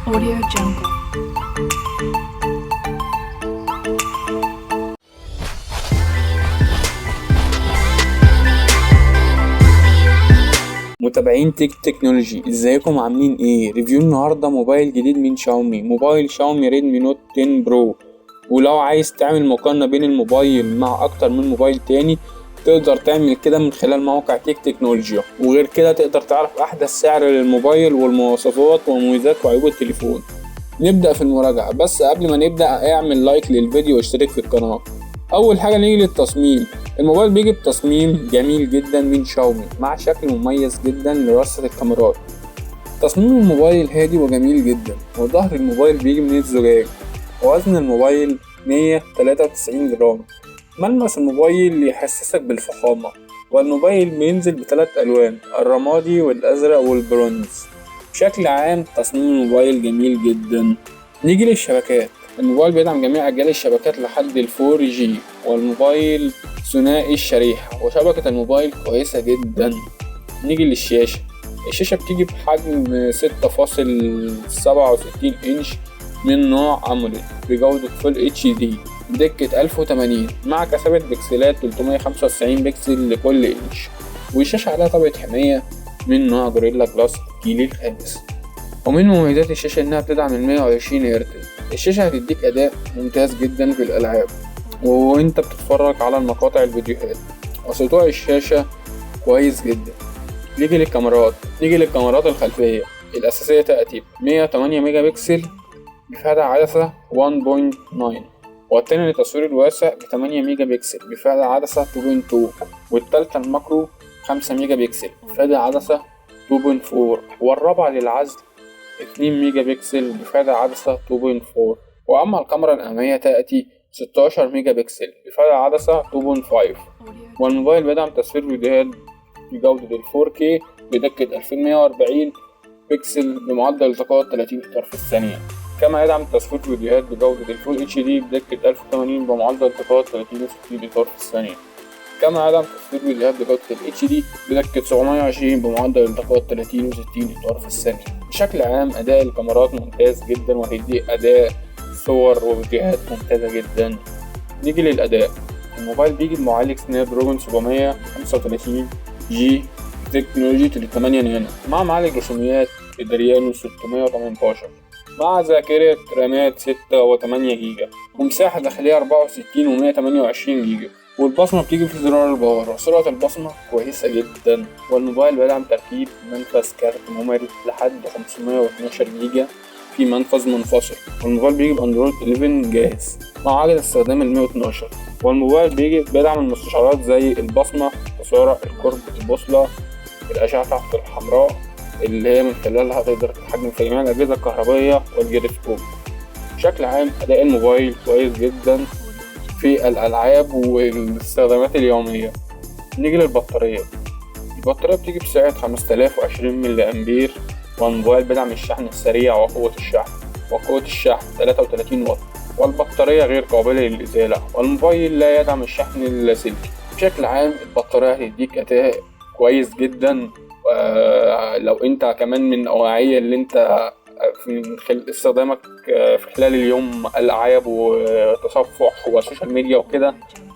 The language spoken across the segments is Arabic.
Audio Jungle. متابعين تكنولوجي، ازيكم عاملين ايه؟ ريفيو النهارده موبايل جديد من شاومي، موبايل شاومي ريدمي نوت 10 برو. ولو عايز تعمل مقارنة بين الموبايل مع اكتر من موبايل تاني تقدر تعمل كده من خلال موقع تكنولوجي، وغير كده تقدر تعرف احدث سعر للموبايل والمواصفات ومميزات وعيوب التليفون. نبدأ في المراجعة، بس قبل ما نبدأ اعمل لايك للفيديو واشترك في القناة. اول حاجة نيجي للتصميم. الموبايل بيجي بتصميم جميل جدا من شاومي مع شكل مميز جدا لرصة الكاميرات. تصميم الموبايل هادي وجميل جدا، وظهر الموبايل بيجي من الزجاج، ووزن الموبايل 193 جرام. ملمس الموبايل يحسسك بالفخامة، والموبايل بينزل بثلاث ألوان، الرمادي والأزرق والبرونز. بشكل عام تصميم الموبايل جميل جدا. نيجي للشبكات. الموبايل بيدعم جميع أجيال الشبكات لحد ال 4G، والموبايل ثنائي الشريحة، وشبكة الموبايل كويسة جدا. نيجي للشاشة. الشاشة بتيجي بحجم 6.67 إنش من نوع أموليد بجودة فول HD بدقة 1080 مع كثافة بكسلات 395 بكسل لكل إنش، والشاشة عليها طبقة حماية من نوع جوريلا جلاس الجيل الخامس. ومن مميزات الشاشة إنها بتدعم 120 هرتز. الشاشة هتديك أداء ممتاز جدا في الألعاب وانت بتتفرج على المقاطع الفيديوهات، وسطوع الشاشة كويس جدا. نيجي للكاميرات الخلفية. الأساسية تأتي 108 ميجا بكسل بفئة عدسة 1.9، والتاني للتصوير الواسع ب8 ميجا بكسل بفئة عدسة 2.2، والتالتة الماكرو 5 ميجا بكسل بفئة عدسة 2.4، والرابعة للعزل 2 ميجا بكسل بفئة عدسة 2.4. وأما الكاميرا الأمامية تأتي 16 ميجا بكسل بفئة عدسة 2.5. والموبايل بيدعم تصوير فيديوهات بجودة 4K بدقة 2140 بكسل بمعدل التقاط 30 اكتر في الثانية، كما يدعم تصوير فيديوهات بجودة Full HD بدقة 1080 بمعدل التقاط 30 اكتر في الثانية، كما يدعم تصوير فيديوهات بجودة HD بدقة 720 بمعدل التقاط 30 اكتر في الثانية. بشكل عام أداء الكاميرات ممتاز جدا، وهيدي أداء صور وفيديوهات ممتازة جدا. نيجي للأداء. الموبايل بيجي بمعالج سناب دراجون 735 جي تكنولوجي 8 نانو مع معالج رسوميات ادريانو 618 مع ذاكرة رامات 6 و8 جيجا، ومساحة داخلية 64 و128 جيجا، والبصمة بتيجي في زرار الباور، وسرعة البصمة كويسة جدا. والموبايل بيدعم تركيب منفذ كارت ميموري لحد 512 جيجا في منفذ منفصل. والموبايل بيجي باندرويد 11 جاهز مع عدد استخدام 112. والموبايل بيدعم المستشعرات زي البصمة، الصورة، القرب، البوصلة، الأشعة تحت الحمراء اللي هي من خلالها تقدر تتحكم في جميع الأجهزة الكهربائية والجيروسكوب. بشكل عام أداء الموبايل كويس جدا في الألعاب والاستخدامات اليومية. نيجي للبطارية. البطارية بتيجي بسعة 5020 ملي أمبير، والموبايل بيدعم الشحن السريع وقوة الشحن 33 واط، والبطارية غير قابلة للإزالة، والموبايل لا يدعم الشحن اللاسلكي. بشكل عام البطارية هتديك أداء كويس جدا. لو انت كمان من نوعية اللي انت من خلال استخدامك في خلال اليوم ألعاب وتصفح وسوشيال ميديا وكده،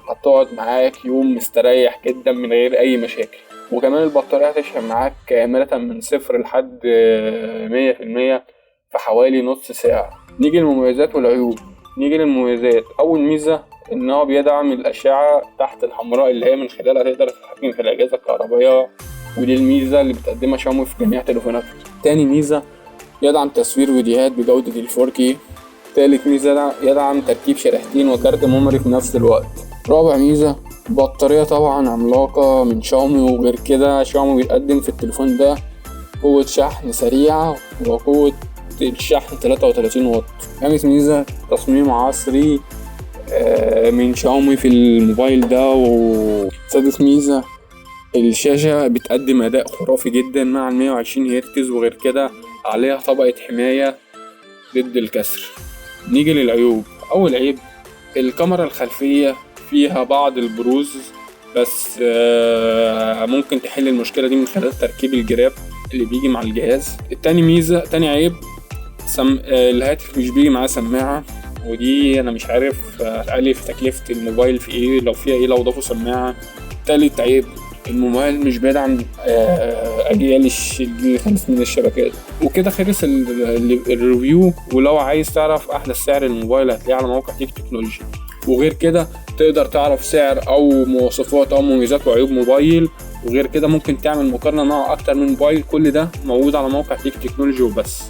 هتقعد معاك يوم مستريح جدا من غير أي مشاكل. وكمان البطارية هتشحن معاك كاملة من 0 لحد 100% في حوالي نص ساعة. نيجي للمميزات والعيوب. نيجي للمميزات. أول ميزة إن هو بيدعم الأشعة تحت الحمراء اللي هي من خلالها تقدر تتحكم في الأجهزة الكهربائية، ودي الميزة اللي بتقدمها شاومي في جميع تليفوناتها. تاني ميزة يدعم تصوير فيديوهات بجودة 4K. تالت ميزة يدعم تركيب شريحتين وكارت ميموري في نفس الوقت. رابع ميزة بطارية طبعا عملاقة من شاومي، وغير كده شاومي بيقدم في التليفون ده قوة شحن سريعة وقوة الشحن 33 واط. خامس ميزة تصميم عصري من شاومي في الموبايل ده. وسادس ميزة الشاشة بتقدم أداء خرافي جدا مع 120 هرتز، وغير كده عليها طبقة حماية ضد الكسر. نيجي للعيوب. أول عيب الكاميرا الخلفية فيها بعض البروز، بس ممكن تحل المشكلة دي من خلال تركيب الجراب اللي بيجي مع الجهاز. تاني عيب الهاتف مش بيجي معاه سماعة، ودي انا مش عارف هتقلل في تكلفة الموبايل في ايه، لو فيها ايه لو ضافوا سماعة. تالت عيب، الموبايل مش بيدعم اجيال الجيل الخامس من الشبكات. وكده خلص الريفيو. ولو عايز تعرف احدث سعر الموبايل هتلاقيه على موقع تكنولوجي. وغير كده تقدر تعرف سعر او مواصفات او مميزات وعيوب موبايل. وغير كده ممكن تعمل مقارنة مع اكتر من موبايل. كل ده موجود على موقع تكنولوجي وبس.